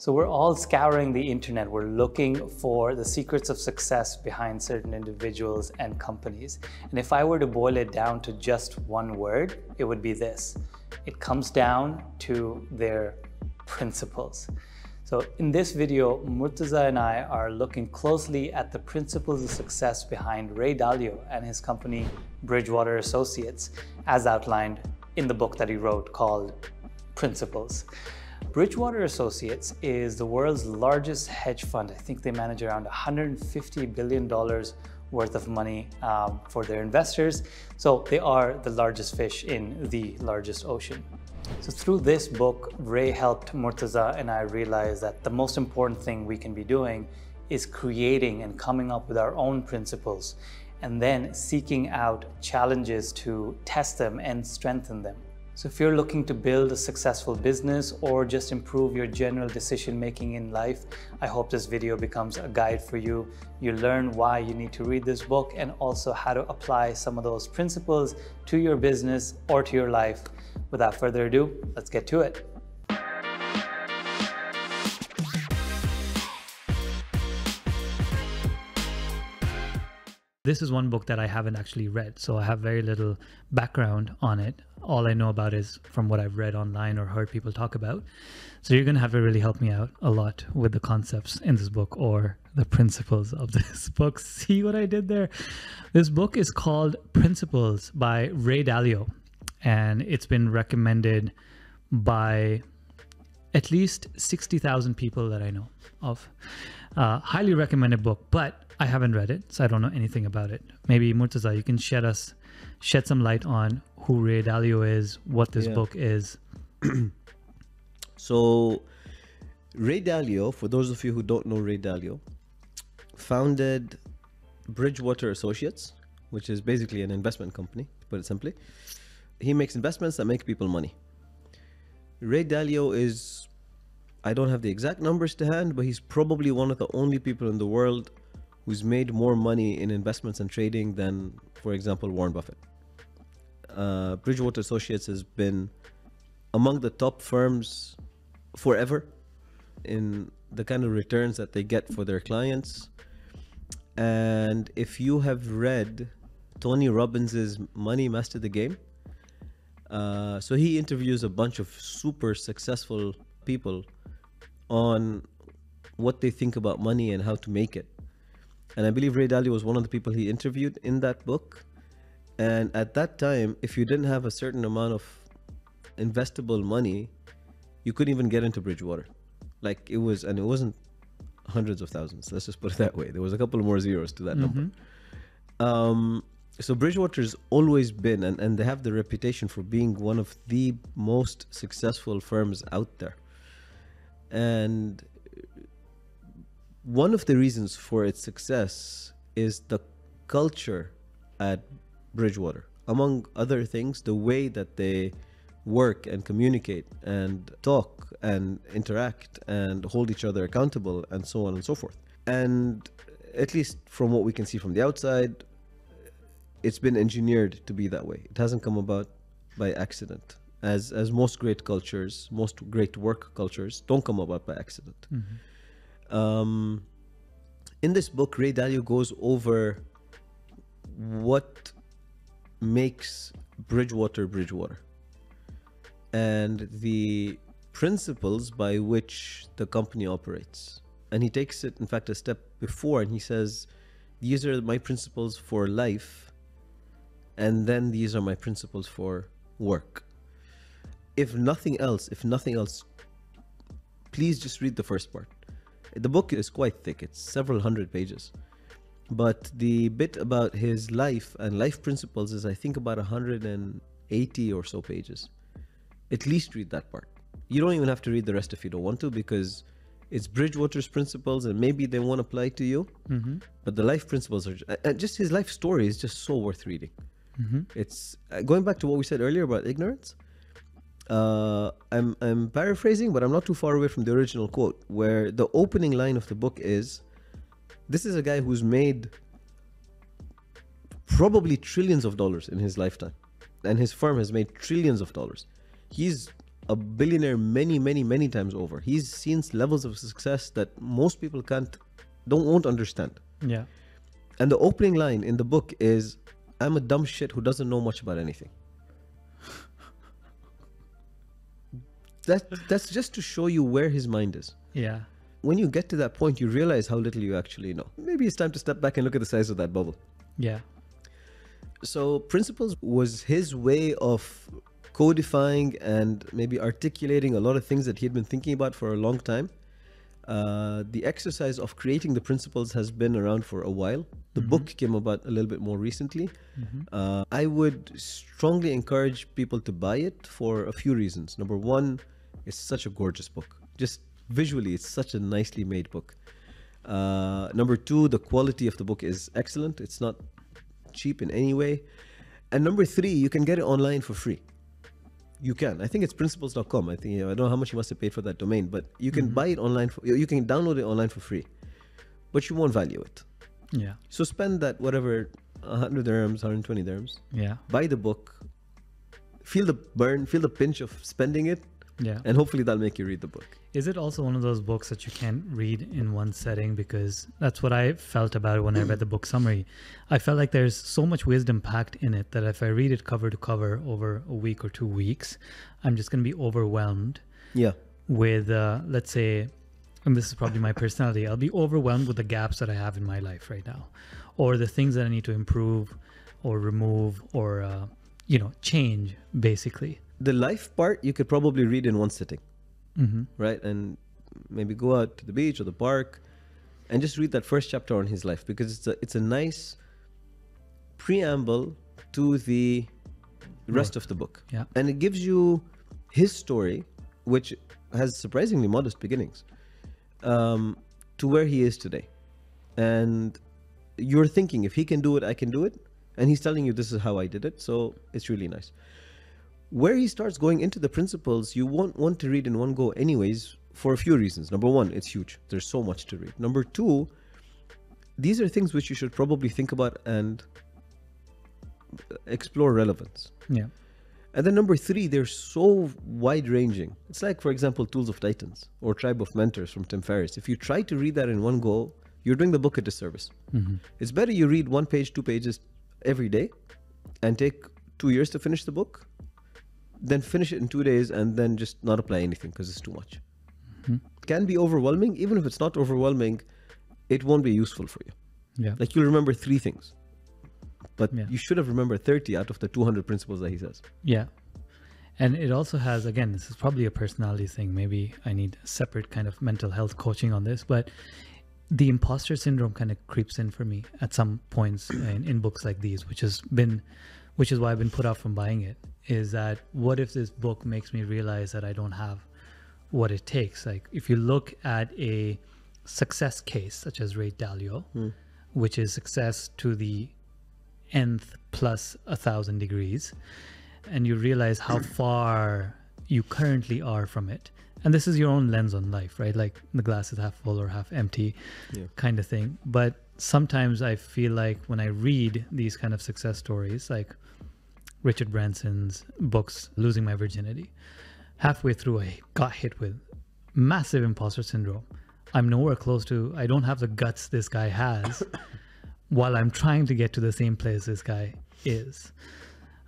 So we're all scouring the internet. We're looking for the secrets of success behind certain individuals and companies. And if I were to boil it down to just one word, it would be this. It comes down to their principles. So in this video, Murtaza and I are looking closely at the principles of success behind Ray Dalio and his company, Bridgewater Associates, as outlined in the book that he wrote called Principles. Bridgewater Associates is the world's largest hedge fund. I think they manage around $150 billion worth of money for their investors. So they are the largest fish in the largest ocean. So through this book, Ray helped Murtaza and I realize that the most important thing we can be doing is creating and coming up with our own principles and then seeking out challenges to test them and strengthen them. So if you're looking to build a successful business or just improve your general decision making in life, I hope this video becomes a guide for you. You learn why you need to read this book and also how to apply some of those principles to your business or to your life. Without further ado, let's get to it. This is one book that I haven't actually read, so I have very little background on it. All I know about is from what I've read online or heard people talk about. So you're going to have to really help me out a lot with the concepts in this book or the principles of this book. See what I did there? This book is called Principles by Ray Dalio, and it's been recommended by at least 60,000 people that I know of. Highly recommended book, but I haven't read it, so I don't know anything about it. Maybe Murtaza, you can shed some light on who Ray Dalio is, what this book is. So Ray Dalio, for those of you who don't know Ray Dalio, founded Bridgewater Associates, which is basically an investment company, to put it simply. He makes investments that make people money. Ray Dalio is, I don't have the exact numbers to hand, but he's probably one of the only people in the world who's made more money in investments and trading than, for example, Warren Buffett. Bridgewater Associates has been among the top firms forever in the kind of returns that they get for their clients. And if you have read Tony Robbins's Money Master the Game, so he interviews a bunch of super successful people on what they think about money and how to make it. And I believe Ray Dalio was one of the people he interviewed in that book. And at that time, if you didn't have a certain amount of investable money, you couldn't even get into Bridgewater. Like it wasn't hundreds of thousands. Let's just put it that way. There was a couple of more zeros to that number. So Bridgewater's always been, and they have the reputation for being one of the most successful firms out there. And one of the reasons for its success is the culture at Bridgewater. Among other things, the way that they work and communicate and talk and interact and hold each other accountable and so on and so forth. And at least from what we can see from the outside, it's been engineered to be that way. It hasn't come about by accident. As most great cultures, most great work cultures don't come about by accident. In this book, Ray Dalio goes over what makes Bridgewater Bridgewater and the principles by which the company operates. And he takes it, in fact, a step before, and he says, these are my principles for life, and then these are my principles for work. If nothing else, please just read the first part. The book is quite thick. It's several hundred pages. But the bit about his life and life principles is, I think, about 180 or so pages. At least read that part. You don't even have to read the rest if you don't want to, because it's Bridgewater's principles and maybe they won't apply to you. But the life principles are just his life story is just so worth reading. It's going back to what we said earlier about ignorance. I'm paraphrasing, but I'm not too far away from the original quote, where the opening line of the book is, this is a guy who's made probably trillions of dollars in his lifetime, and his firm has made trillions of dollars. He's a billionaire many times over. He's seen levels of success that most people won't understand. Yeah. And the opening line in the book is, I'm a dumb shit who doesn't know much about anything. That's just to show you where his mind is. Yeah. When you get to that point, you realize how little you actually know. Maybe it's time to step back and look at the size of that bubble. Yeah. So Principles was his way of codifying and maybe articulating a lot of things that he had been thinking about for a long time. The exercise of creating the principles has been around for a while. The book came about a little bit more recently. I would strongly encourage people to buy it for a few reasons. Number one, it's such a gorgeous book. Just visually, it's such a nicely made book. Number two, the quality of the book is excellent. It's not cheap in any way. And number three, you can get it online for free. You can. I think it's principles.com. I think, I don't know how much you must have paid for that domain, but you can buy it online. You can download it online for free, but you won't value it. Yeah. So spend that, whatever, 100 dirhams, 120 dirhams. Yeah. Buy the book. Feel the burn, feel the pinch of spending it. Yeah. And hopefully that'll make you read the book. Is it also one of those books that you can't read in one setting? Because that's what I felt about it when I read the book summary. I felt like there's so much wisdom packed in it that if I read it cover to cover over a week or 2 weeks, I'm just going to be overwhelmed. Yeah. With, let's say, and this is probably my personality, I'll be overwhelmed with the gaps that I have in my life right now, or the things that I need to improve or remove or, change, basically. The life part, you could probably read in one sitting, right? And maybe go out to the beach or the park and just read that first chapter on his life, because it's a nice preamble to the rest of the book. Yeah. And it gives you his story, which has surprisingly modest beginnings, to where he is today. And you're thinking, if he can do it, I can do it. And he's telling you, this is how I did it. So it's really nice. Where he starts going into the principles, you won't want to read in one go anyways, for a few reasons. Number one, it's huge. There's so much to read. Number two, these are things which you should probably think about and explore relevance. Yeah. And then number three, they're so wide ranging. It's like, for example, Tools of Titans or Tribe of Mentors from Tim Ferriss. If you try to read that in one go, you're doing the book a disservice. It's better you read 1 page, 2 pages every day and take 2 years to finish the book, then finish it in 2 days and then just not apply anything because it's too much. It can be overwhelming. Even if it's not overwhelming, it won't be useful for you. Yeah. Like, you'll remember 3 things, but Yeah. you should have remembered 30 out of the 200 principles that he says. Yeah. And it also has, again, this is probably a personality thing. Maybe I need a separate kind of mental health coaching on this, but the imposter syndrome kind of creeps in for me at some points in books like these, which is why I've been put off from buying it, is that what if this book makes me realize that I don't have what it takes? Like, if you look at a success case such as Ray Dalio, which is success to the nth plus 1,000 degrees, and you realize how far you currently are from it. And this is your own lens on life, right? Like, the glass is half full or half empty, kind of thing. But sometimes I feel like when I read these kind of success stories, like Richard Branson's books, Losing My Virginity, halfway through I got hit with massive imposter syndrome. I'm nowhere close to, I don't have the guts this guy has while I'm trying to get to the same place this guy is.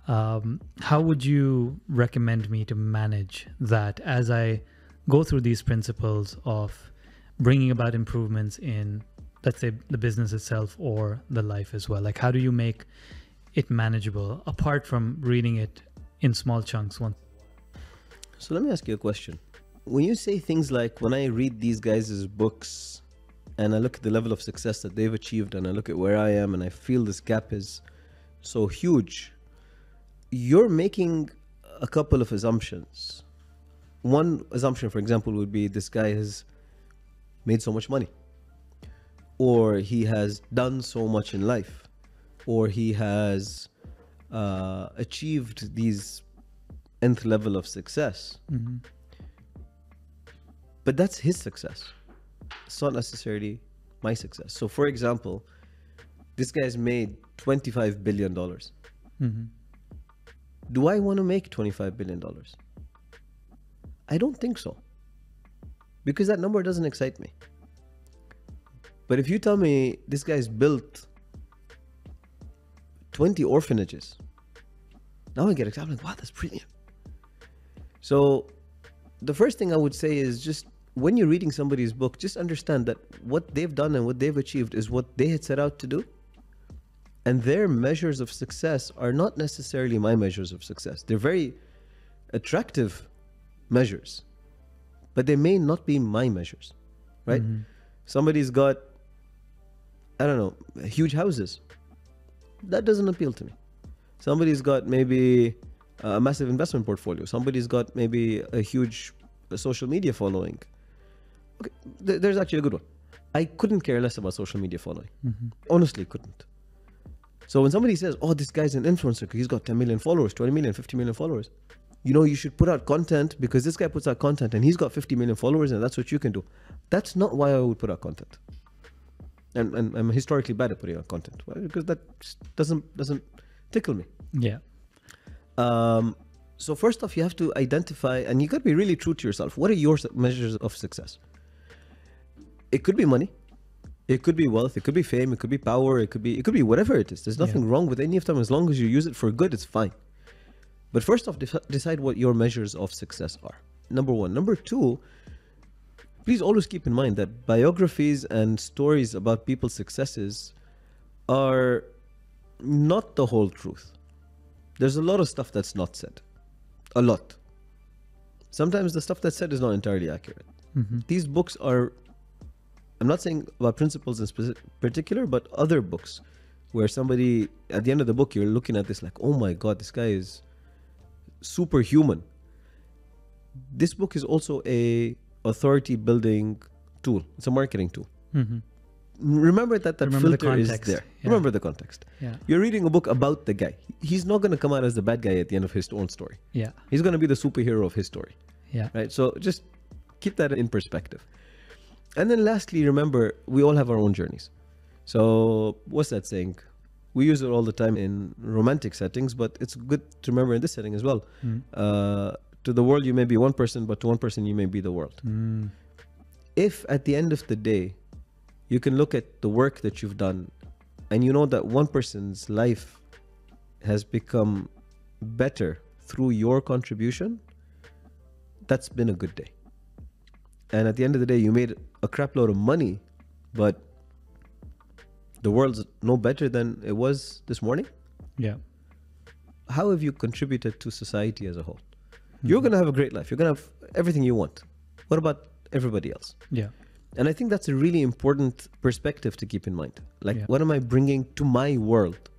How would you recommend me to manage that as I go through these principles of bringing about improvements in, let's say, the business itself or the life as well? Like, how do you make it manageable apart from reading it in small chunks once? So let me ask you a question. When you say things like, when I read these guys' books and I look at the level of success that they've achieved and I look at where I am and I feel this gap is so huge, you're making a couple of assumptions. One assumption, for example, would be this guy has made so much money, or he has done so much in life, or he has achieved these nth level of success. But that's his success. It's not necessarily my success. So, for example, this guy's made $25 billion. Do I want to make $25 billion? I don't think so. Because that number doesn't excite me. But if you tell me this guy's built 20 orphanages, now I get excited. I'm like, wow, that's brilliant. So the first thing I would say is, just when you're reading somebody's book, just understand that what they've done and what they've achieved is what they had set out to do. And their measures of success are not necessarily my measures of success. They're very attractive measures, but they may not be my measures, right? Mm-hmm. Somebody's got, I don't know, huge houses. That doesn't appeal to me. Somebody's got maybe a massive investment portfolio. Somebody's got maybe a huge social media following. Okay, there's actually a good one. I couldn't care less about social media following. Mm-hmm. Honestly, couldn't. So when somebody says, oh, this guy's an influencer because he's got 10 million followers, 20 million, 50 million followers, you know, you should put out content because this guy puts out content and he's got 50 million followers and that's what you can do. That's not why I would put out content. And I'm historically bad at putting out content. Why? Because that just doesn't tickle me. Yeah. So first off, you have to identify, and you got to be really true to yourself. What are your measures of success? It could be money. It could be wealth. It could be fame. It could be power. It could be whatever it is. There's nothing wrong with any of them. As long as you use it for good, it's fine. But first off, decide what your measures of success are. Number one. Number two, please always keep in mind that biographies and stories about people's successes are not the whole truth. There's a lot of stuff that's not said. A lot. Sometimes the stuff that's said is not entirely accurate. Mm-hmm. These books are, I'm not saying about principles in particular, but other books where somebody, at the end of the book, you're looking at this like, oh my God, this guy is superhuman. This book is also a authority building tool. It's a marketing tool. Mm-hmm. Remember that filter is there. Yeah. Remember the context. Yeah. You're reading a book about the guy. He's not going to come out as the bad guy at the end of his own story. Yeah. He's going to be the superhero of his story. Yeah. Right? So just keep that in perspective. And then lastly, remember, we all have our own journeys. So what's that saying? We use it all the time in romantic settings, but it's good to remember in this setting as well. To the world, you may be one person, but to one person, you may be the world. If at the end of the day, you can look at the work that you've done and you know that one person's life has become better through your contribution, that's been a good day. And at the end of the day, you made a crap load of money, but the world's no better than it was this morning. Yeah. How have you contributed to society as a whole? You're going to have a great life. You're going to have everything you want. What about everybody else? Yeah. And I think that's a really important perspective to keep in mind. Like, what am I bringing to my world?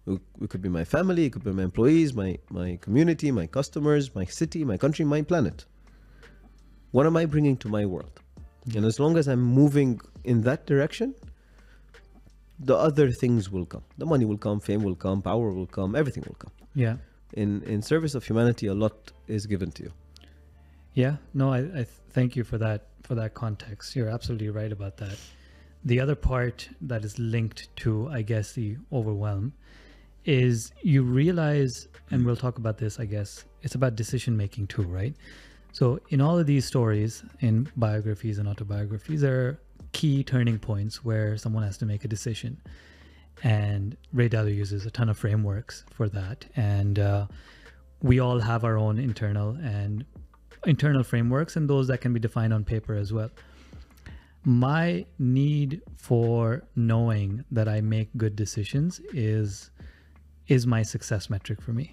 It could be my family, it could be my employees, my community, my customers, my city, my country, my planet. What am I bringing to my world? And as long as I'm moving in that direction, the other things will come. The money will come, fame will come, power will come, everything will come. Yeah. In service of humanity, a lot is given to you. Yeah. No, I thank you for that context. You're absolutely right about that. The other part that is linked to, I guess, the overwhelm is you realize, and we'll talk about this, I guess, it's about decision making too, right? So in all of these stories, in biographies and autobiographies, there are key turning points where someone has to make a decision. And Ray Dalio uses a ton of frameworks for that. And we all have our own internal frameworks, and those that can be defined on paper as well. My need for knowing that I make good decisions is my success metric for me,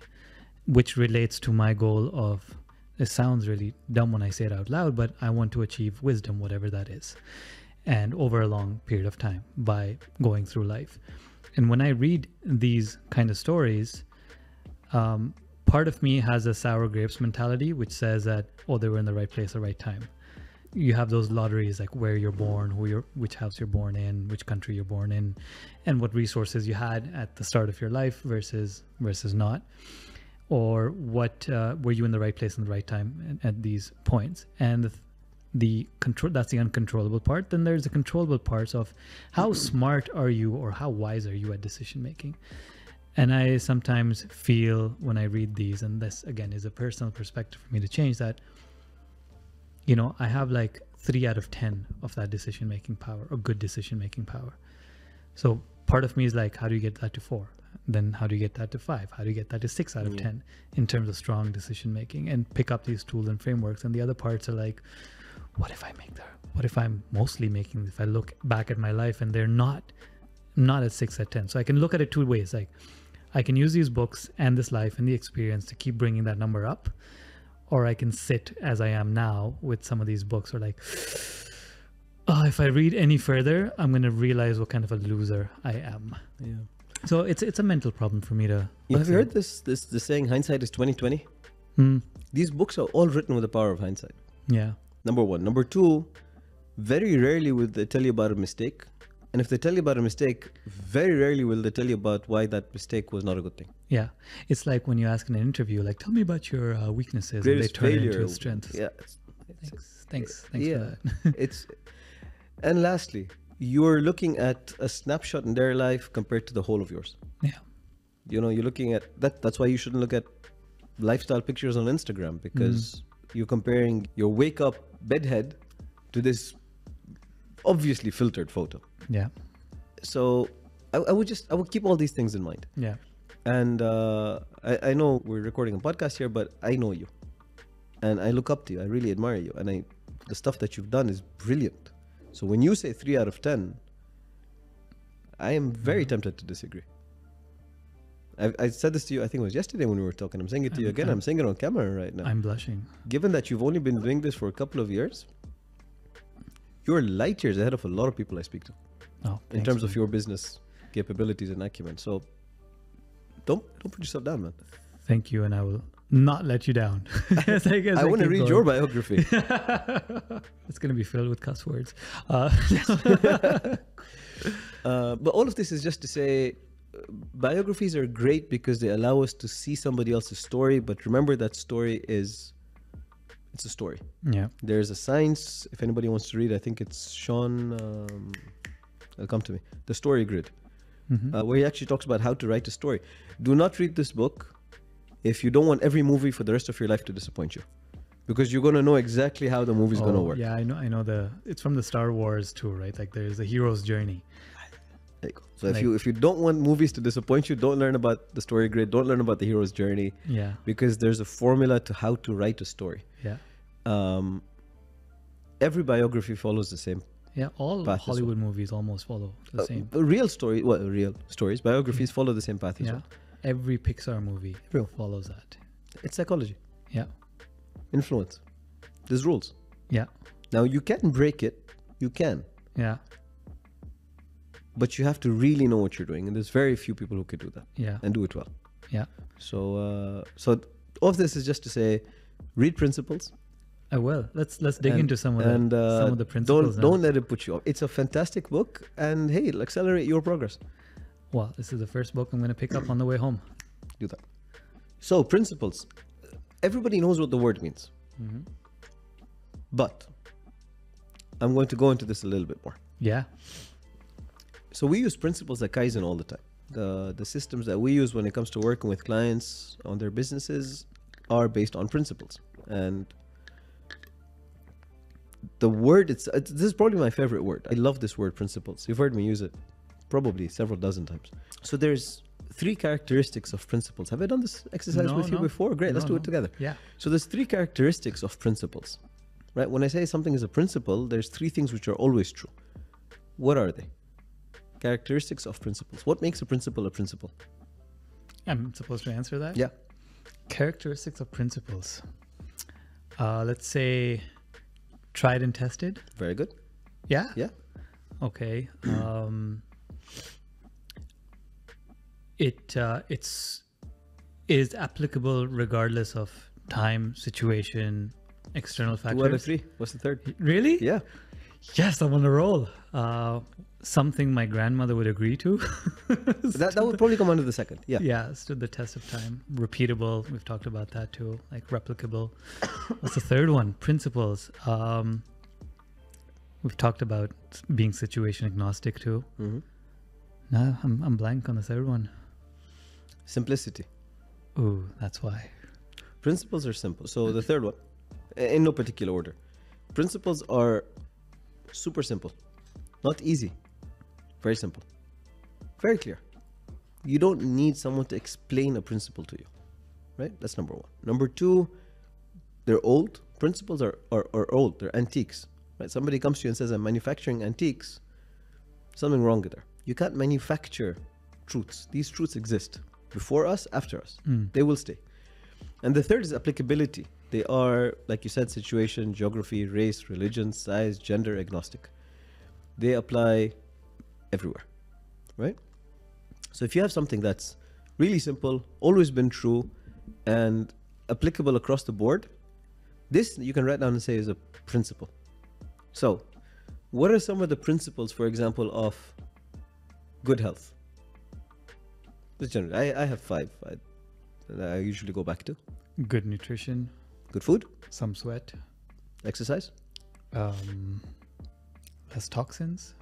which relates to my goal of, it sounds really dumb when I say it out loud, but I want to achieve wisdom, whatever that is, and over a long period of time by going through life. And when I read these kind of stories, part of me has a sour grapes mentality, which says that, oh, they were in the right place at the right time. You have those lotteries, like where you're born, which house you're born in, which country you're born in, and what resources you had at the start of your life versus not, or what were you in the right place in the right time at these points. And the control, that's the uncontrollable part. Then there's the controllable parts of how smart are you or how wise are you at decision making. And I sometimes feel when I read these, and this again is a personal perspective for me to change, that you know, I have like 3 out of 10 of that decision-making power, or good decision-making power. So part of me is like, how do you get that to 4? Then how do you get that to 5? How do you get that to 6 out of 10 in terms of strong decision-making, and pick up these tools and frameworks? And the other parts are like, what if I make that? What if I'm mostly making, if I look back at my life and they're not at 6 at 10. So I can look at it 2 ways. Like, I can use these books and this life and the experience to keep bringing that number up, or I can sit as I am now with some of these books, or like, oh, if I read any further, I'm going to realize what kind of a loser I am. Yeah. So it's a mental problem for me to. Have you heard this saying, hindsight is 20/20? These books are all written with the power of hindsight. Yeah. Number 1. Number 2, very rarely will they tell you about a mistake. And if they tell you about a mistake, very rarely will they tell you about why that mistake was not a good thing. Yeah. It's like when you ask in an interview, like, tell me about your weaknesses, Greatest and they turn failure. it into a strength. Yeah. Thanks Yeah. for that. And lastly, you're looking at a snapshot in their life compared to the whole of yours. Yeah. You know, you're looking at that. That's why you shouldn't look at lifestyle pictures on Instagram, because you're comparing your wake up bedhead to this obviously filtered photo. Yeah. So I would keep all these things in mind. Yeah. And I know we're recording a podcast here, but I know you, and I look up to you. I really admire you, and the stuff that you've done is brilliant. So when you say 3 out of 10, I am very tempted to disagree. I said this to you, I think it was yesterday when we were talking. I'm saying it to you again. I'm saying it on camera right now. I'm blushing. Given that you've only been doing this for a couple of years, you're light years ahead of a lot of people I speak to. Oh, in terms of your business capabilities and acumen. So don't put yourself down, man. Thank you, and I will not let you down. I want to read your biography. It's going to be filled with cuss words. But all of this is just to say, biographies are great because they allow us to see somebody else's story. But remember, that story it's a story. Yeah. There's a science. If anybody wants to read, I think it's Sean. It'll come to me. The Story Grid, where he actually talks about how to write a story. Do not read this book if you don't want every movie for the rest of your life to disappoint you, because you're going to know exactly how the movie's going to work. Yeah, I know it's from the Star Wars too, right? Like, there's the hero's journey. There you go. So if you don't want movies to disappoint you, don't learn about the Story Grid. Don't learn about the hero's journey. Yeah. Because there's a formula to how to write a story. Yeah. Every biography follows the same. Yeah, all Hollywood movies almost follow the same. Real stories, biographies follow the same path as well. Every Pixar movie follows that. It's psychology. Yeah. Influence. There's rules. Yeah. Now, you can break it. You can. Yeah. But you have to really know what you're doing. And there's very few people who can do that. Yeah. And do it well. Yeah. So all of this is just to say, read Principles. I will. Let's dig into some of the principles. Don't let it put you off. It's a fantastic book, and hey, it'll accelerate your progress. Well, this is the first book I'm going to pick up on the way home. Do that. So, Principles. Everybody knows what the word means. But I'm going to go into this a little bit more. Yeah. So we use principles at Kaizen all the time. The systems that we use when it comes to working with clients on their businesses are based on principles. And the word, this is probably my favorite word. I love this word, principles. You've heard me use it probably several dozen times. So there's 3 characteristics of principles. Have I done this exercise with you before? Great, let's do it together. Yeah. So there's 3 characteristics of principles, right? When I say something is a principle, there's 3 things which are always true. What are they? Characteristics of principles. What makes a principle a principle? I'm supposed to answer that? Yeah. Characteristics of principles. Let's say tried and tested. Very good. Yeah? Yeah. Okay. It is applicable regardless of time, situation, external factors. 2 out of 3. What's the third? Really? Yeah. Yes, I'm on a roll. Something my grandmother would agree to. that would probably come under the second. Yeah. Yeah, stood the test of time. Repeatable. We've talked about that too. Like replicable. What's the third one? Principles. We've talked about being situation agnostic too. No, I'm blank on the third one. Simplicity. Ooh, that's why. Principles are simple. So the third one, in no particular order. Principles are super simple, not easy, very simple, very clear. You don't need someone to explain a principle to you, right? That's number one. Number two, they're old. Principles are old, they're antiques, right? Somebody comes to you and says, I'm manufacturing antiques, something wrong with there. You can't manufacture truths. These truths exist before us, after us. They will stay. And the third is applicability. They are, like you said, situation, geography, race, religion, size, gender, agnostic. They apply everywhere, right? So if you have something that's really simple, always been true, and applicable across the board, this you can write down and say is a principle. So what are some of the principles, for example, of good health? Just generally, I have 5 that I usually go back to. Good nutrition. Good food. Some sweat. Exercise. Less toxins.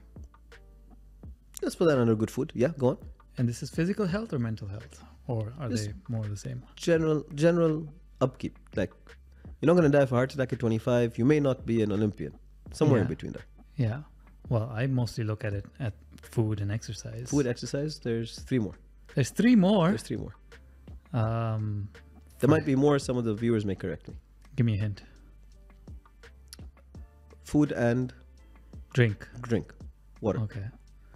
Let's put that under good food. Yeah, go on. And this is physical health or mental health? Or are they more the same? General upkeep. Like, you're not going to die of a heart attack at 25. You may not be an Olympian. Somewhere in between there. Yeah. Well, I mostly look at it at food and exercise. Food, exercise, there's 3 more. There's 3 more? There's 3 more. There might be more. Some of the viewers may correct me. Give me a hint. Food and drink. Water. Okay.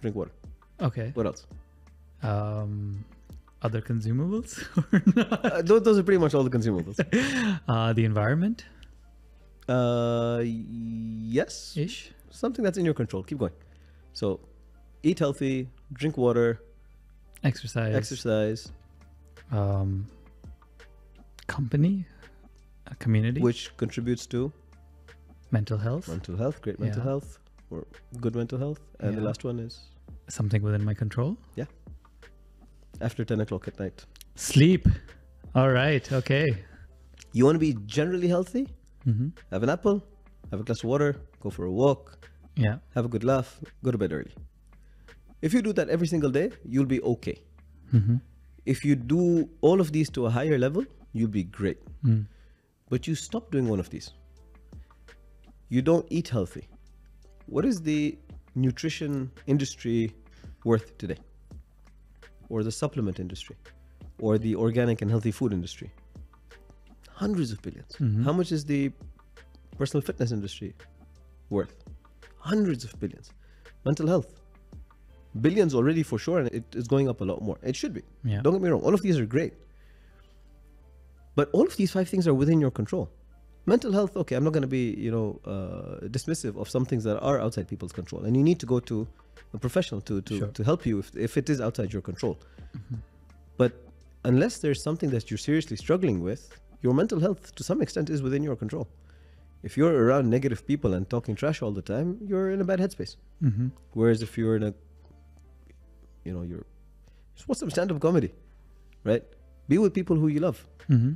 Drink water. Okay. What else? Other consumables or not? Those are pretty much all the consumables. The environment? Yes. Ish. Something that's in your control. Keep going. So, eat healthy, drink water, exercise. Company, a community, which contributes to mental health, great mental health, or good mental health. And the last one is something within my control. Yeah. After 10 o'clock at night. Sleep. All right. Okay. You want to be generally healthy? Have an apple, have a glass of water, go for a walk. Yeah. Have a good laugh, go to bed early. If you do that every single day, you'll be okay. If you do all of these to a higher level, you'll be great. But you stop doing one of these. You don't eat healthy. What is the nutrition industry worth today? Or the supplement industry? Or the organic and healthy food industry? Hundreds of billions. How much is the personal fitness industry worth? Hundreds of billions. Mental health. Billions already for sure, and it is going up a lot more. It should be. Yeah. Don't get me wrong. All of these are great. But all of these 5 things are within your control. Mental health, okay, I'm not going to be, dismissive of some things that are outside people's control. And you need to go to a professional to help you if it is outside your control. But unless there's something that you're seriously struggling with, your mental health to some extent is within your control. If you're around negative people and talking trash all the time, you're in a bad headspace. Whereas if you're in a, just watch some stand-up comedy, right? Be with people who you love.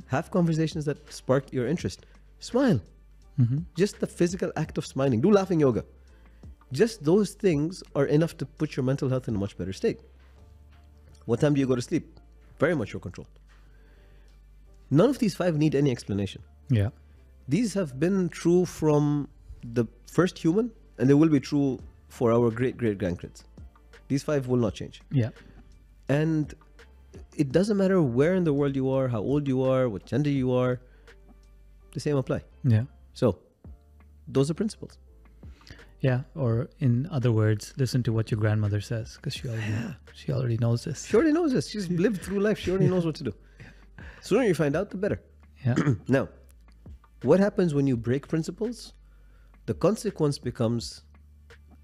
Have conversations that spark your interest. Smile. Just the physical act of smiling. Do laughing yoga. Just those things are enough to put your mental health in a much better state. What time do you go to sleep? Very much your control. None of these 5 need any explanation. Yeah. These have been true from the first human, and they will be true for our great-great-grandkids. These 5 will not change. Yeah. And it doesn't matter where in the world you are, how old you are, what gender you are, the same apply. Yeah. So, those are principles. Yeah. Or in other words, listen to what your grandmother says, because she already knows this. She already knows this. She's lived through life. She already knows what to do. Sooner you find out, the better. Yeah. Now, what happens when you break principles? The consequence becomes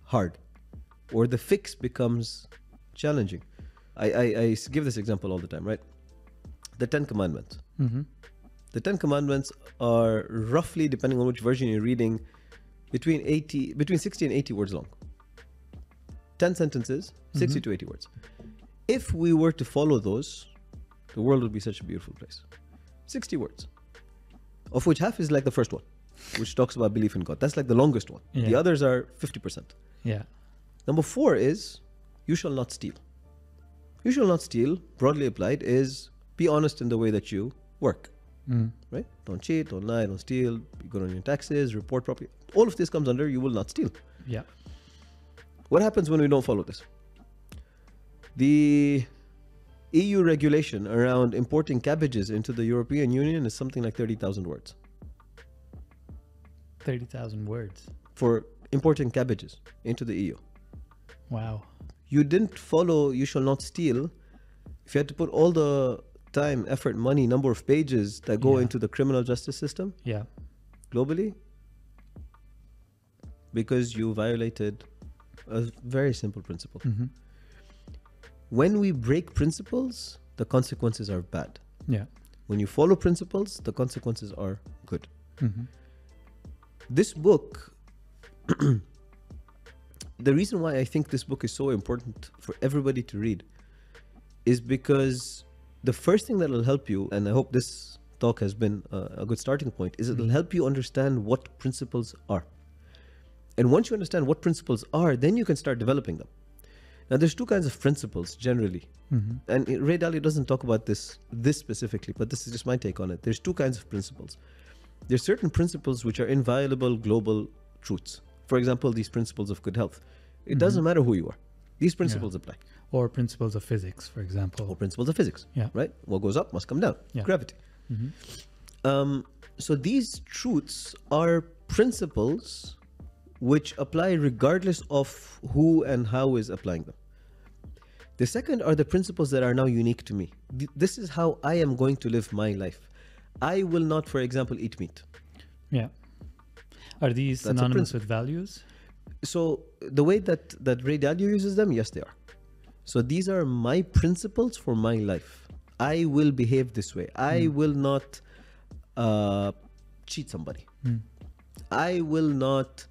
hard, or the fix becomes challenging. I give this example all the time, right? The 10 Commandments. The 10 Commandments are roughly, depending on which version you're reading, between 60 and 80 words long. 10 sentences, 60 to 80 words. If we were to follow those, the world would be such a beautiful place. 60 words, of which half is like the first one, which talks about belief in God. That's like the longest one. Yeah. The others are 50%. Yeah. Number 4 is, you shall not steal. You shall not steal, broadly applied, is be honest in the way that you work. right? Don't cheat, don't lie, don't steal, you go on your taxes, report properly. All of this comes under you will not steal. Yeah. What happens when we don't follow this? The EU regulation around importing cabbages into the European Union is something like 30,000 words. 30,000 words. For importing cabbages into the EU. Wow. You didn't follow you shall not steal. If you had to put all the time, effort, money, number of pages that go into the criminal justice system Yeah. globally, because you violated a very simple principle. When we break principles, the consequences are bad. Yeah. When you follow principles, the consequences are good. This book, the reason why I think this book is so important for everybody to read is because the first thing that will help you, and I hope this talk has been a good starting point, is it will help you understand what principles are. And once you understand what principles are, then you can start developing them. Now, there's two kinds of principles generally. And Ray Dalio doesn't talk about this specifically, but this is just my take on it. There's two kinds of principles. There's certain principles which are inviolable global truths. For example, these principles of good health. It doesn't matter who you are. These principles apply. Or principles of physics, for example. Or principles of physics, right? What goes up must come down. Gravity. So these truths are principles which apply regardless of who and how is applying them. The second are the principles that are now unique to me. This is how I am going to live my life. I will not, for example, eat meat. Yeah. Are these synonymous with values? So the way that Ray Dalio uses them, yes, they are. So these are my principles for my life. I will behave this way. I will not cheat somebody. I will not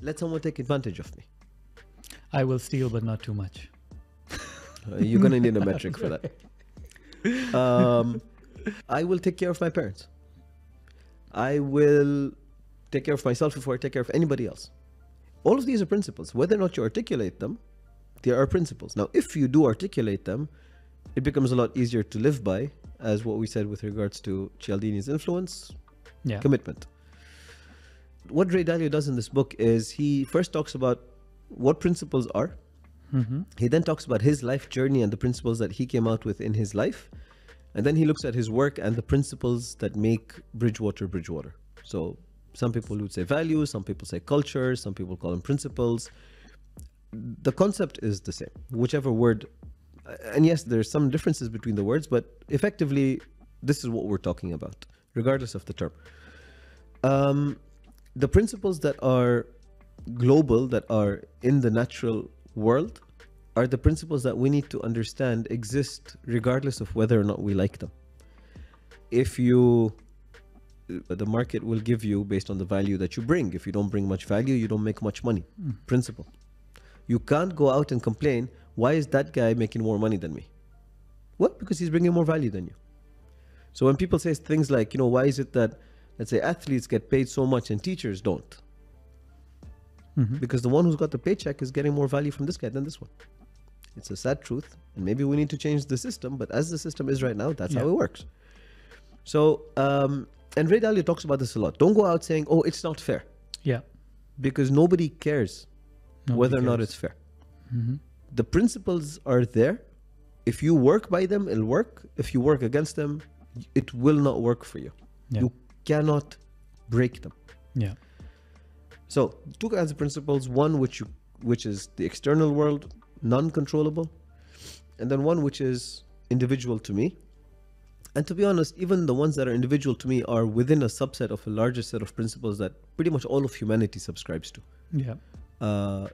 let someone take advantage of me. I will steal, but not too much. You're going to need a metric for that. I will take care of my parents. I will take care of myself before I take care of anybody else. All of these are principles. Whether or not you articulate them, they are principles. Now, if you do articulate them, it becomes a lot easier to live by, as what we said with regards to Cialdini's influence, commitment. What Ray Dalio does in this book is he first talks about what principles are. He then talks about his life journey and the principles that he came out with in his life. And then he looks at his work and the principles that make Bridgewater, Bridgewater. So some people would say values, some people say culture, some people call them principles. The concept is the same, whichever word. And yes, there's some differences between the words, but effectively, this is what we're talking about, regardless of the term. The principles that are global, that are in the natural world, are the principles that we need to understand exist regardless of whether or not we like them. If you, the market will give you based on the value that you bring. If you don't bring much value, you don't make much money. Principle. You can't go out and complain, why is that guy making more money than me? Well, because he's bringing more value than you. So when people say things like, why is it that, let's say, athletes get paid so much and teachers don't? Because the one who's got the paycheck is getting more value from this guy than this one. It's a sad truth, and maybe we need to change the system, but as the system is right now, that's how it works. So, and Ray Dalio talks about this a lot. Don't go out saying, oh, it's not fair. Yeah. Because nobody cares whether or not it's fair. The principles are there. If you work by them, it'll work. If you work against them, it will not work for you. You cannot break them. Yeah. So two kinds of principles, one which is the external world, non-controllable, and then one which is individual to me. And to be honest, even the ones that are individual to me are within a subset of a larger set of principles that pretty much all of humanity subscribes to. Yeah.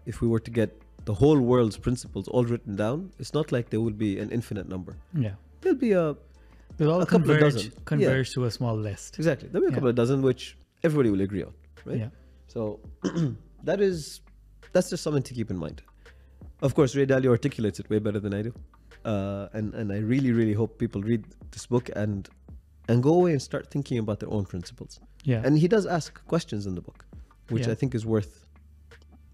If we were to get the whole world's principles all written down, it's not like there would be an infinite number. Yeah. There'll be they'll all couple of dozen. Converge to a small list. Exactly. There'll be a couple of dozen which everybody will agree on, right? Yeah. So that's just something to keep in mind. Of course, Ray Dalio articulates it way better than I do. And I really, really hope people read this book and go away and start thinking about their own principles. Yeah. And he does ask questions in the book, which Yeah. I think is worth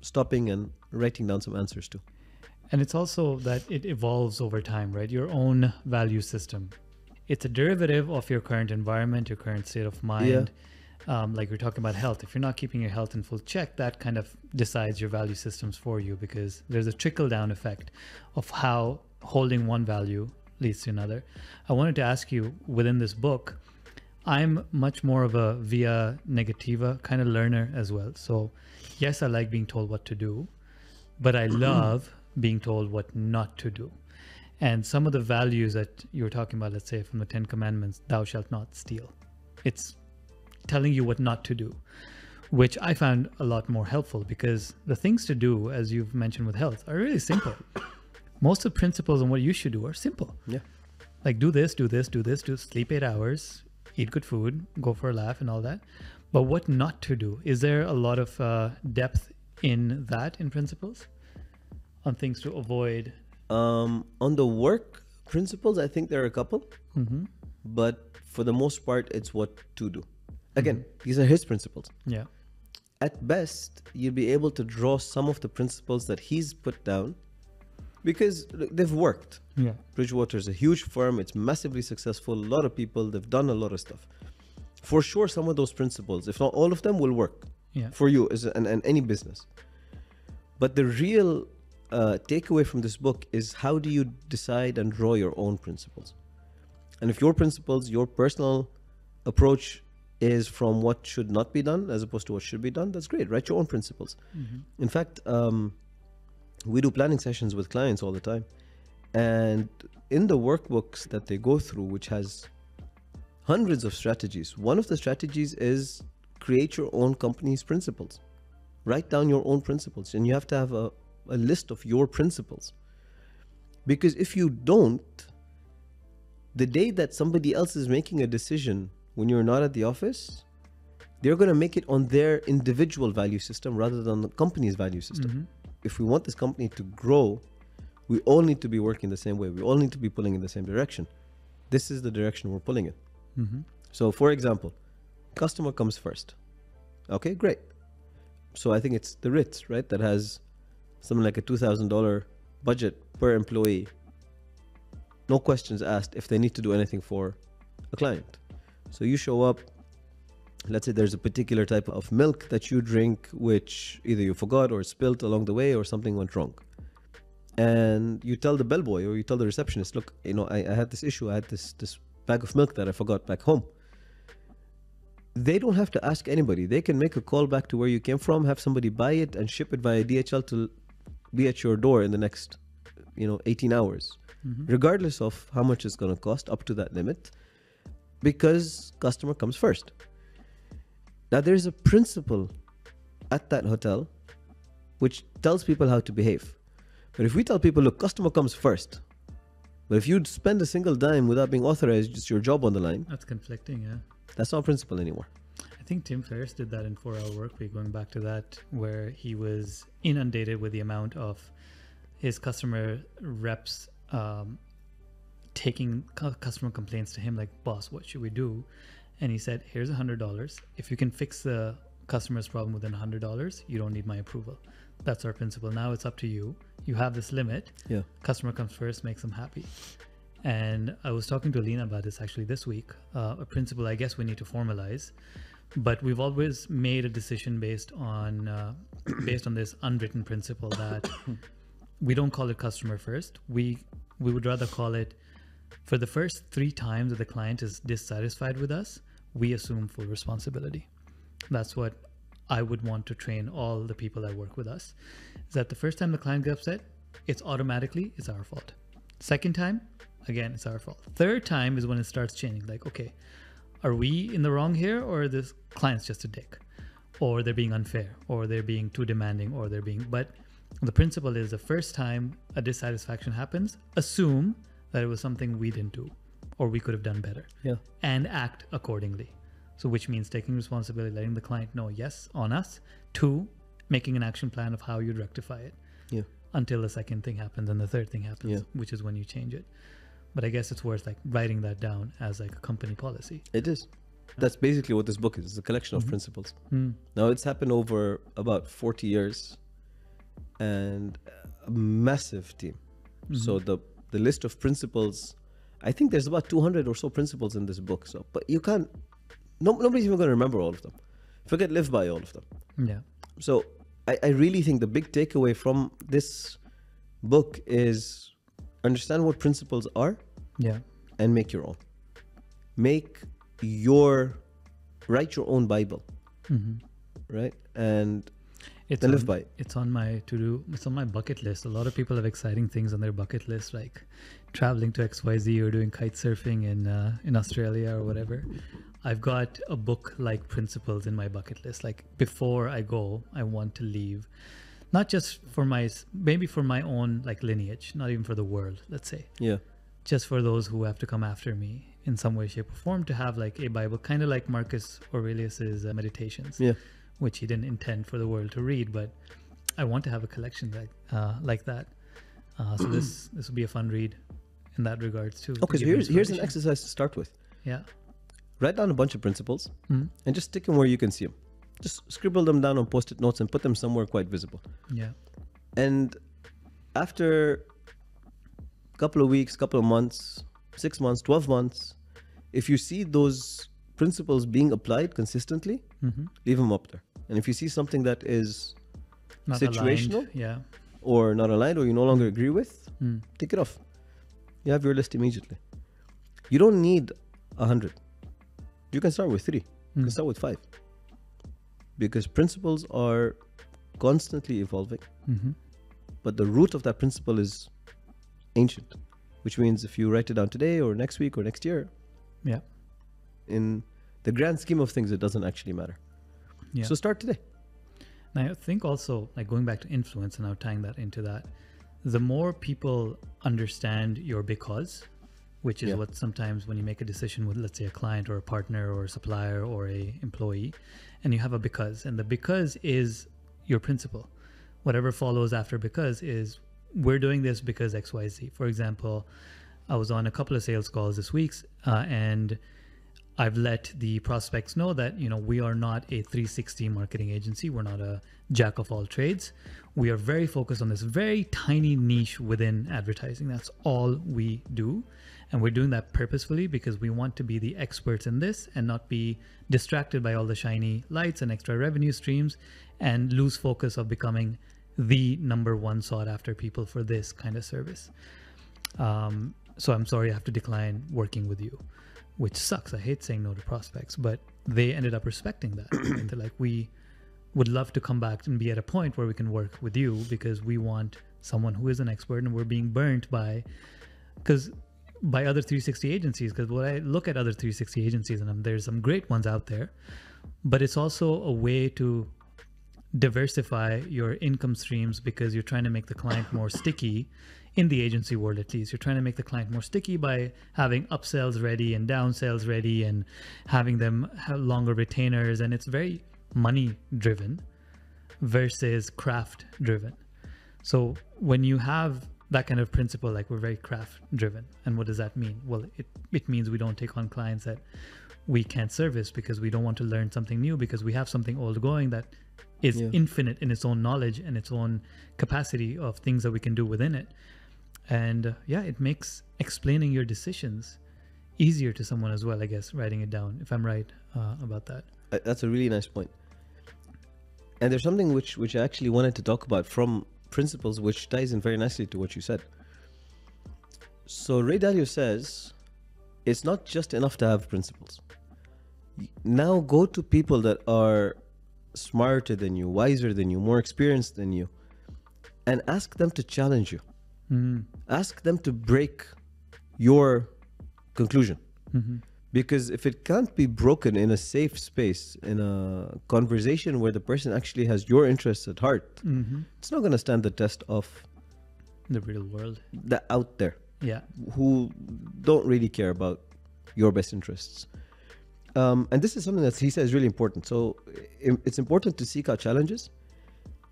stopping and writing down some answers to. And it's also that it evolves over time, right? Your own value system it's a derivative of your current environment, your current state of mind. Like we're talking about health. If you're not keeping your health in full check, that kind of decides your value systems for you, because there's a trickle down effect of how holding one value leads to another. I wanted to ask you, within this book, I'm much more of a via negativa kind of learner as well. So yes, I like being told what to do, but I love being told what not to do. And some of the values that you were talking about, let's say from the 10 Commandments, thou shalt not steal. It's telling you what not to do, which I found a lot more helpful, because the things to do, as you've mentioned with health, are really simple. Most of the principles on what you should do are simple. Yeah. Like do this, do this, do this, do sleep 8 hours, eat good food, go for a laugh and all that. But what not to do? Is there a lot of depth in that, in principles, on things to avoid? On the work principles, I think there are a couple, but for the most part, it's what to do. Again, these are his principles. Yeah. At best, you'll be able to draw some of the principles that he's put down, because they've worked. Yeah. Bridgewater is a huge firm. It's massively successful. A lot of people, they've done a lot of stuff. For sure, some of those principles, if not all of them, will work for you and any business. But the real takeaway from this book is, how do you decide and draw your own principles? And if your principles, your personal approach is from what should not be done as opposed to what should be done, that's great. Write your own principles. In fact, we do planning sessions with clients all the time. And in the workbooks that they go through, which has hundreds of strategies, one of the strategies is create your own company's principles. Write down your own principles. And you have to have a list of your principles. Because if you don't, the day that somebody else is making a decision when you're not at the office, they're going to make it on their individual value system rather than the company's value system. If we want this company to grow, we all need to be working the same way. We all need to be pulling in the same direction. This is the direction we're pulling in. So for example, customer comes first. Okay, great. So I think it's the Ritz, right? That has something like a $2,000 budget per employee. No questions asked if they need to do anything for a client. So you show up, let's say there's a particular type of milk that you drink, which either you forgot or spilled along the way or something went wrong. And you tell the bellboy or you tell the receptionist, look, I had this issue. I had this bag of milk that I forgot back home. They don't have to ask anybody. They can make a call back to where you came from, have somebody buy it and ship it via DHL to be at your door in the next, 18 hours, regardless of how much it's going to cost, up to that limit, because customer comes first. Now there's a principle at that hotel which tells people how to behave. But if we tell people, look, customer comes first, but if you spend a single dime without being authorized, just your job on the line. That's conflicting, yeah. That's not principle anymore. I think Tim Ferriss did that in 4 Hour Workweek, going back to that, where he was inundated with the amount of his customer reps taking customer complaints to him, like, boss, what should we do? And he said, here's $100. If you can fix the customer's problem within $100, you don't need my approval. That's our principle. Now it's up to you. You have this limit. Yeah. Customer comes first, makes them happy. And I was talking to Alina about this actually this week, a principle I guess we need to formalize. But we've always made a decision based on this unwritten principle that we don't call it customer first. We would rather call it, for the first 3 times that the client is dissatisfied with us, we assume full responsibility. That's what I would want to train all the people that work with us, is that the first time the client gets upset, it's our fault. Second time, again, it's our fault. Third time is when it starts changing. Like, okay, are we in the wrong here, or this client's just a dick, or they're being unfair, or they're being too demanding, or but the principle is the first time a dissatisfaction happens, assume that it was something we didn't do, or we could have done better, and act accordingly. So which means taking responsibility, letting the client know, yes, on us. 2, making an action plan of how you'd rectify it until the second thing happens and the third thing happens, which is when you change it. But I guess it's worth like writing that down as like a company policy. It is. That's basically what this book is. It's a collection of principles. Now it's happened over about 40 years and a massive team. So the list of principles I think there's about 200 or so principles in this book. So, but you can't, nobody's even going to remember all of them. Forget live by all of them. Yeah. So I really think the big takeaway from this book is understand what principles are. Yeah. And make your own. Write your own Bible. Right? And then live by it. It's on my to-do, it's on my bucket list. A lot of people have exciting things on their bucket list, like traveling to XYZ or doing kite surfing in Australia or whatever. I've got a book like principles in my bucket list. Like before I go, I want to leave, not just for maybe for my own like lineage, not even for the world, let's say. Yeah. Just for those who have to come after me in some way, shape or form, to have like a Bible, kind of like Marcus Aurelius's Meditations. Yeah. Which he didn't intend for the world to read, but I want to have a collection like that. So this will be a fun read in that regards too. Okay, so here's an exercise to start with. Yeah. Write down a bunch of principles and just stick them where you can see them. Just scribble them down on post-it notes and put them somewhere quite visible. Yeah. And after a couple of weeks, couple of months, 6 months, 12 months, if you see those principles being applied consistently, leave them up there. And if you see something that is not situational, aligned, or not aligned, or you no longer agree with, take it off. You have your list immediately. You don't need 100. You can start with 3. You can start with 5. Because principles are constantly evolving. But the root of that principle is ancient, which means if you write it down today or next week or next year, in the grand scheme of things, it doesn't actually matter. So start today. Now, I think also, like going back to influence and now tying that into that, the more people understand your because, which is what sometimes when you make a decision with, let's say, a client or a partner or a supplier or a employee, and you have a because, and the because is your principle. Whatever follows after because is, we're doing this because XYZ. For example, I was on a couple of sales calls this week, and I've let the prospects know that, we are not a 360 marketing agency. We're not a jack of all trades. We are very focused on this very tiny niche within advertising. That's all we do. And we're doing that purposefully because we want to be the experts in this and not be distracted by all the shiny lights and extra revenue streams and lose focus of becoming the number one sought after people for this kind of service. So I'm sorry I have to decline working with you, which sucks. I hate saying no to prospects, but they ended up respecting that. Right? They're like, we would love to come back and be at a point where we can work with you because we want someone who is an expert, and we're being burnt by other 360 agencies. Because when I look at other 360 agencies, and there's some great ones out there, but it's also a way to diversify your income streams because you're trying to make the client more sticky. In the agency world, at least, you're trying to make the client more sticky by having upsells ready and downsells ready and having them have longer retainers. And it's very money driven versus craft driven. So when you have that kind of principle, like we're very craft driven. And what does that mean? Well, it means we don't take on clients that we can't service because we don't want to learn something new, because we have something old going that is infinite in its own knowledge and its own capacity of things that we can do within it. And it makes explaining your decisions easier to someone as well, I guess, writing it down, if I'm right about that. That's a really nice point. And there's something which I actually wanted to talk about from principles, which ties in very nicely to what you said. So Ray Dalio says, it's not just enough to have principles. Now go to people that are smarter than you, wiser than you, more experienced than you, and ask them to challenge you. Ask them to break your conclusion. Because if it can't be broken in a safe space, in a conversation where the person actually has your interests at heart, it's not going to stand the test of the real world. The out there, who don't really care about your best interests. And this is something that he says is really important. So it's important to seek out challenges.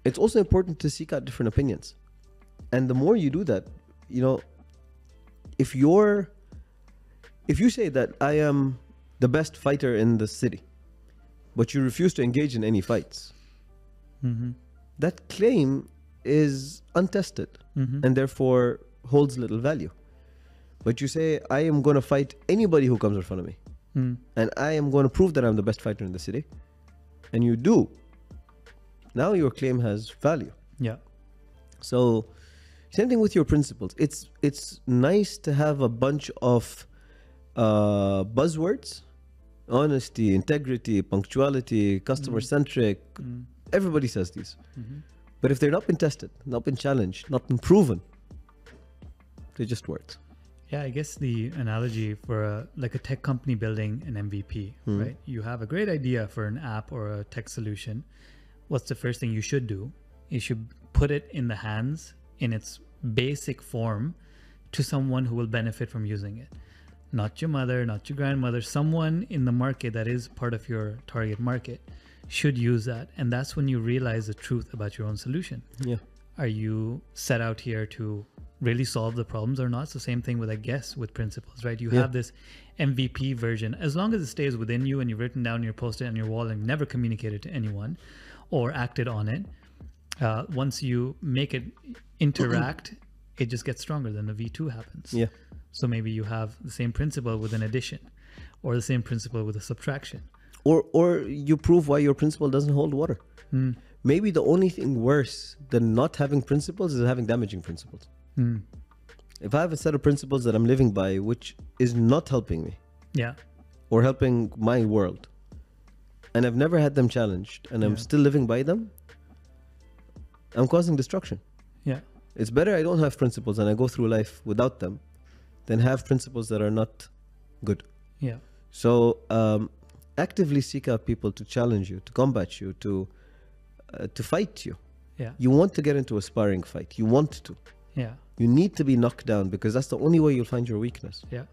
It's also important to seek out different opinions. And the more you do that, if you say that I am the best fighter in the city, but you refuse to engage in any fights, that claim is untested and therefore holds little value. But you say, I am going to fight anybody who comes in front of me. And I am going to prove that I'm the best fighter in the city. And you do. Now your claim has value. Yeah. So same thing with your principles. It's nice to have a bunch of buzzwords: honesty, integrity, punctuality, customer-centric. Everybody says these. But if they're not been tested, not been challenged, not been proven, they're just words. Yeah, I guess the analogy for a tech company building an MVP, right? You have a great idea for an app or a tech solution. What's the first thing you should do? You should put it in the hands in its basic form to someone who will benefit from using it. Not your mother, not your grandmother, someone in the market that is part of your target market should use that. And that's when you realize the truth about your own solution. Yeah. Are you set out here to really solve the problems or not? It's the same thing with, I guess, with principles, right? You have this MVP version. As long as it stays within you and you've written down your post-it on your wall and never communicated to anyone or acted on it, once you make it interact, it just gets stronger. Then the V2 happens. Yeah. So maybe you have the same principle with an addition or the same principle with a subtraction. Or you prove why your principle doesn't hold water. Maybe the only thing worse than not having principles is having damaging principles. If I have a set of principles that I'm living by, which is not helping me, or helping my world, and I've never had them challenged, and I'm still living by them, I'm causing destruction. Yeah. It's better I don't have principles and I go through life without them than have principles that are not good. Yeah. So actively seek out people to challenge you, to combat you, to fight you. Yeah. You want to get into a sparring fight. You want to. Yeah. You need to be knocked down because that's the only way you'll find your weakness. Yeah.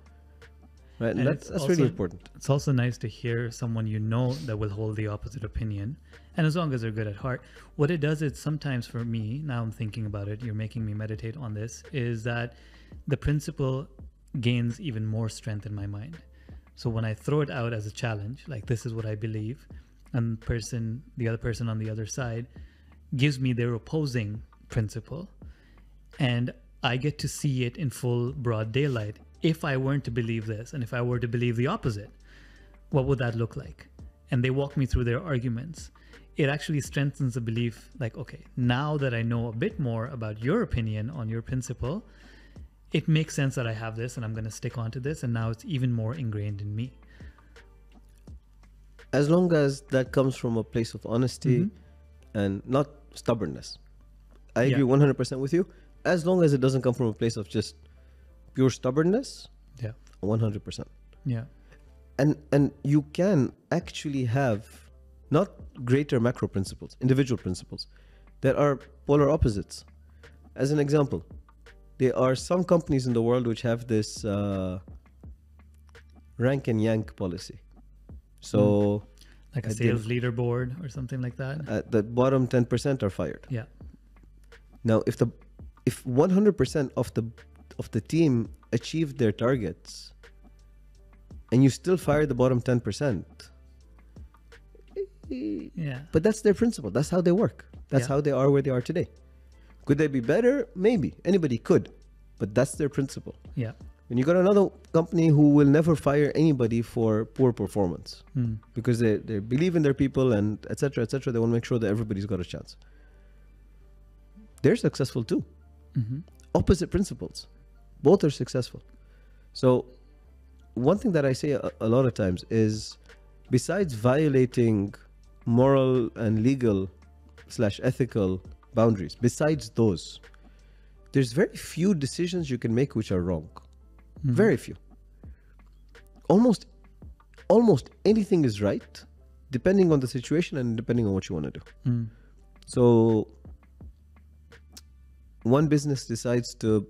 Right. And that's really important. It's also nice to hear someone you know that will hold the opposite opinion. And as long as they're good at heart, what it does is sometimes for me, now I'm thinking about it, you're making me meditate on this, is that the principle gains even more strength in my mind. So when I throw it out as a challenge, like this is what I believe, and the other person on the other side gives me their opposing principle, and I get to see it in full broad daylight. If I weren't to believe this, and if I were to believe the opposite, what would that look like? And they walk me through their arguments. It actually strengthens the belief, like, okay, now that I know a bit more about your opinion on your principle, it makes sense that I have this and I'm going to stick onto this, and now it's even more ingrained in me. As long as that comes from a place of honesty and not stubbornness. I agree 100% with you. As long as it doesn't come from a place of just pure stubbornness, 100%. Yeah. And you can actually have not greater macro principles, individual principles that are polar opposites. As an example, there are some companies in the world which have this rank and yank policy. So like a sales leaderboard or something like that. The bottom 10% are fired. Yeah. Now, if 100% of the team achieved their targets, and you still fire the bottom 10%, but that's their principle. That's how they work. That's how they are where they are today. Could they be better? Maybe. Anybody could, but that's their principle. Yeah. When you got another company who will never fire anybody for poor performance because they believe in their people and etc. etc. They want to make sure that everybody's got a chance. They're successful too. Opposite principles. Both are successful. So one thing that I say a lot of times is, besides violating moral and legal / ethical boundaries, besides those, there's very few decisions you can make which are wrong. Very few. Almost anything is right, depending on the situation and depending on what you want to do. So one business decides to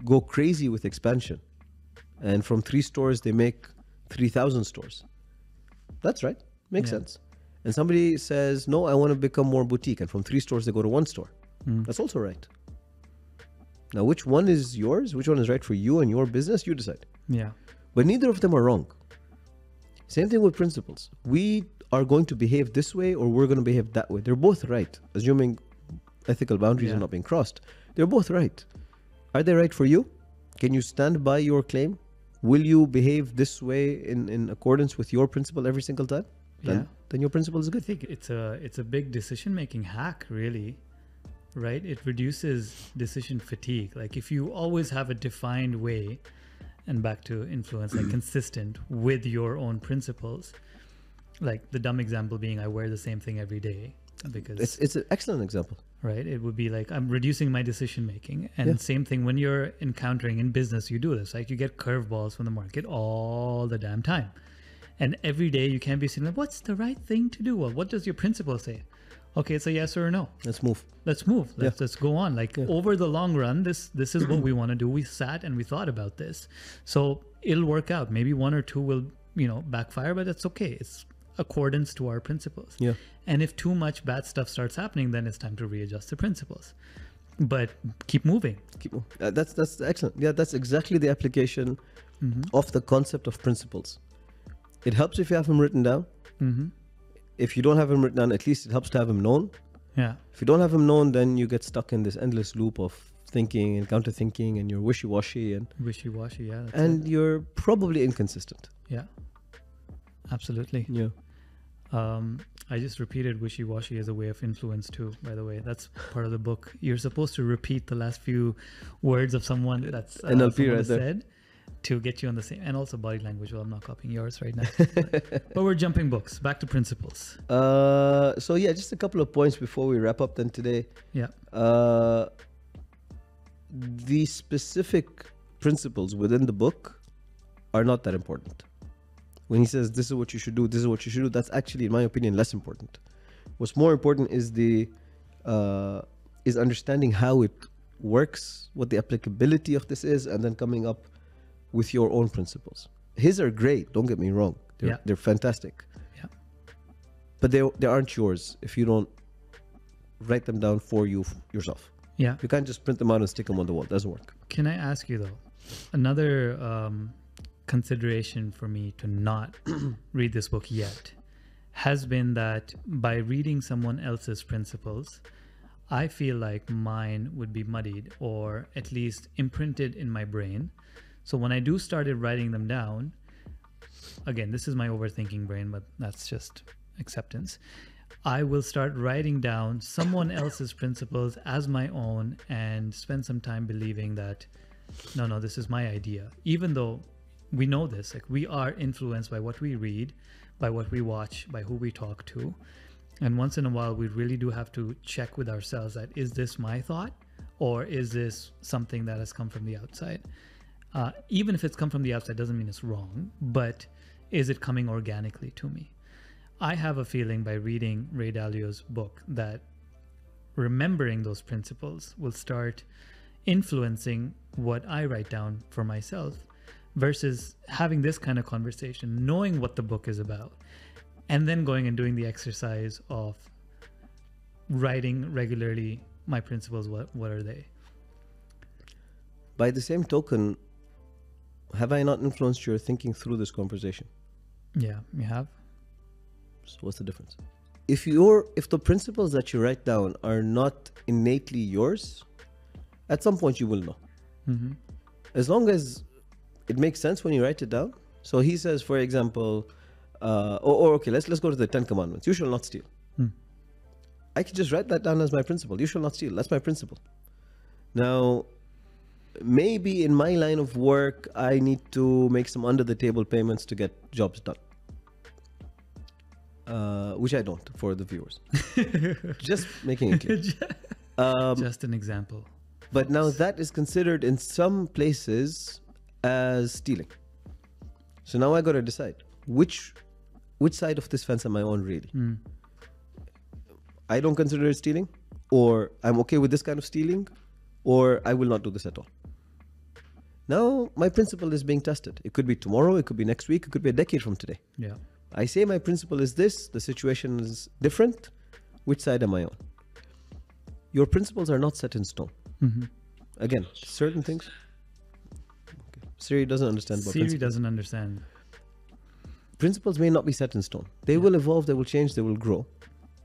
go crazy with expansion, and from 3 stores they make 3,000 stores. That's right. Makes sense. And somebody says, no, I want to become more boutique, and from 3 stores they go to 1 store. That's also right. Now, which one is yours? Which one is right for you and your business? You decide. Yeah. But neither of them are wrong. Same thing with principles. We are going to behave this way, or we're going to behave that way. They're both right, assuming ethical boundaries are not being crossed. They're both right. Are they right for you? Can you stand by your claim? Will you behave this way in accordance with your principle every single time? Then your principle is I good. think it's a big decision-making hack, really, right? It reduces decision fatigue. Like if you always have a defined way, and back to influence, like consistent with your own principles, like the dumb example being I wear the same thing every day because It's an excellent example. right, it would be like I'm reducing my decision making. And same thing when you're encountering in business, you do this, like you get curveballs from the market all the damn time. And every day you can't be saying, like, what's the right thing to do? Well, what does your principle say? Okay, it's a yes or a no. Let's move. Let's move. Let's go on. Like over the long run, this is what we want to do. We sat and we thought about this. So it'll work out. Maybe one or two will, backfire, but that's okay. It's accordance to our principles. Yeah. And if too much bad stuff starts happening, then it's time to readjust the principles. But keep moving. That's excellent. Yeah, that's exactly the application of the concept of principles. It helps if you have them written down. If you don't have them written down, at least it helps to have them known. Yeah. If you don't have them known, then you get stuck in this endless loop of thinking and counter-thinking, and you're wishy-washy, and Yeah. and you're probably inconsistent. Yeah. Absolutely. Yeah. I just repeated wishy-washy as a way of influence too, by the way. That's part of the book. You're supposed to repeat the last few words of someone that's NLP someone right has there. said to get you on the same, and also body language. Well, I'm not copying yours right now. But we're jumping books. Back to principles. So yeah, just a couple of points before we wrap up then today. Yeah. The specific principles within the book are not that important. When he says this is what you should do, this is what you should do, that's actually, in my opinion, less important. What's more important is is understanding how it works, what the applicability of this is, and then coming up with your own principles. His are great, don't get me wrong. They're fantastic. Yeah. But they aren't yours if you don't write them down for yourself. Yeah. You can't just print them out and stick them on the wall. It doesn't work. Can I ask you though, another consideration for me to not read this book yet has been that by reading someone else's principles, I feel like mine would be muddied or at least imprinted in my brain. So when I do started writing them down, again, this is my overthinking brain, but that's just acceptance. I will start writing down someone else's principles as my own and spend some time believing that, no, this is my idea. Even though we know this, like we are influenced by what we read, by what we watch, by who we talk to. And once in a while, we really do have to check with ourselves that, is this my thought or is this something that has come from the outside? Even if it's come from the outside, doesn't mean it's wrong, but is it coming organically to me? I have a feeling by reading Ray Dalio's book that remembering those principles will start influencing what I write down for myself versus having this kind of conversation, knowing what the book is about, and then going and doing the exercise of writing regularly my principles. What are they? By the same token, have I not influenced your thinking through this conversation? Yeah, you have. So what's the difference? If the principles that you write down are not innately yours, at some point you will know. As long as it makes sense when you write it down. So he says, for example, okay, let's go to the 10 Commandments. You shall not steal. I can just write that down as my principle. You shall not steal. That's my principle. Now, maybe in my line of work, I need to make some under the table payments to get jobs done. Which I don't, for the viewers. Just making it clear. Just an example. But now that is considered in some places as stealing. So now I got to decide which side of this fence am I on really? I don't consider it stealing, or I'm okay with this kind of stealing, or I will not do this at all. Now my principle is being tested. It could be tomorrow, it could be next week, it could be a decade from today. Yeah. I say my principle is this, the situation is different. Which side am I on? Your principles are not set in stone. Again, certain things. Okay. Siri doesn't understand about Siri principles. doesn't understand. Principles may not be set in stone. They will evolve, they will change, they will grow.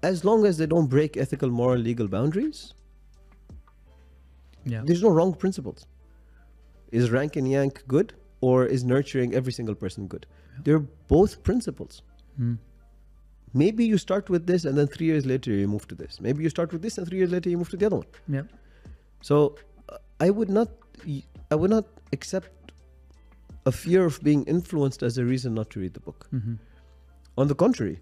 As long as they don't break ethical, moral, legal boundaries, there's no wrong principles. Is rank and yank good, or is nurturing every single person good? They're both principles. Maybe you start with this and then 3 years later you move to this. Maybe you start with this and 3 years later you move to the other one. Yeah. So I would not accept a fear of being influenced as a reason not to read the book. On the contrary,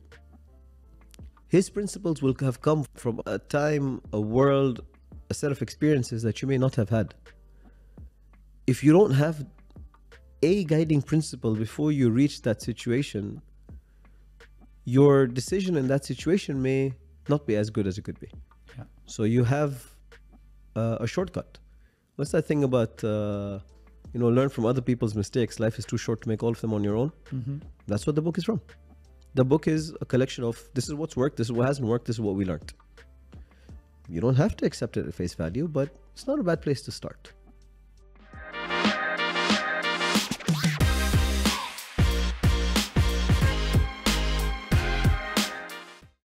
his principles will have come from a time, a world, a set of experiences that you may not have had. If you don't have a guiding principle before you reach that situation, your decision in that situation may not be as good as it could be. Yeah. So you have a shortcut. What's that thing about, learn from other people's mistakes. Life is too short to make all of them on your own. That's what the book is from. The book is a collection of, this is what's worked, this is what hasn't worked, this is what we learned. You don't have to accept it at face value, but it's not a bad place to start.